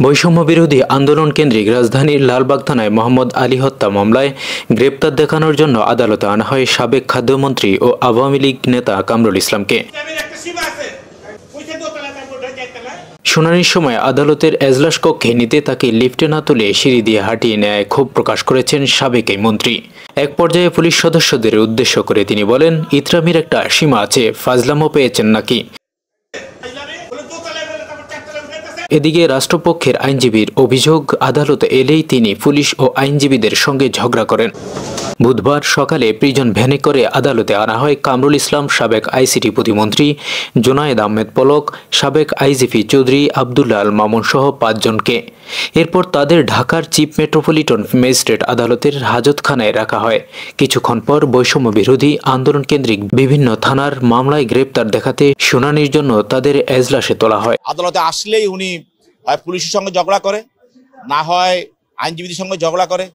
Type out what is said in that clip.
বৈষম্য বিরোধী আন্দোলন কেন্দ্রিক রাজধানীর লালবাগ থানায় মোহাম্মদ আলী হত্যা মামলায় গ্রেপ্তার দেখানোর জন্য আদালতে আনা হয় সাবেক খাদ্যমন্ত্রী ও আওয়ামী লীগ নেতা কামরুল ইসলামকে। শুনানির সময় আদালতের এজলাস কক্ষে নিতে তাকে লিফটে না তুলে সিঁড়ি দিয়ে হাঁটিয়ে নেয় ক্ষোভ প্রকাশ করেছেন সাবেক এই মন্ত্রী। এক পর্যায়ে পুলিশ সদস্যদের উদ্দেশ্য করে তিনি বলেন, ইতরামির একটা সীমা আছে, ফাজলামও পেয়েছেন নাকি। এদিকে রাষ্ট্রপক্ষের আইনজীবীর অভিযোগ, আদালতে এলেই তিনি পুলিশ ও আইনজীবীদের সঙ্গে ঝগড়া করেন। বুধবার সকালে প্রিজন ভ্যানে করে আদালতে আনা হয় কামরুল ইসলাম, সাবেক আইসিটি প্রতিমন্ত্রী জুনায়েদ আহমেদ পলক, সাবেক আইজিপি চৌধুরী আবদুল্লাহ আল মামুন সহ 5 জনকে। এরপর তাদের ঢাকার চিফ মেট্রোপলিটন ম্যাজিস্ট্রেট আদালতের হাজতখানায় রাখা হয়। কিছুক্ষণ পর বৈষম্য বিরোধী আন্দোলন কেন্দ্রিক বিভিন্ন থানার মামলায় গ্রেপ্তার দেখাতে শুনানির জন্য তাদের এজলাসে তোলা হয়। আদালতে আসলেই উনি পুলিশের সঙ্গে ঝগড়া করে, না হয় আইনজীবীদের সঙ্গে ঝগড়া করে।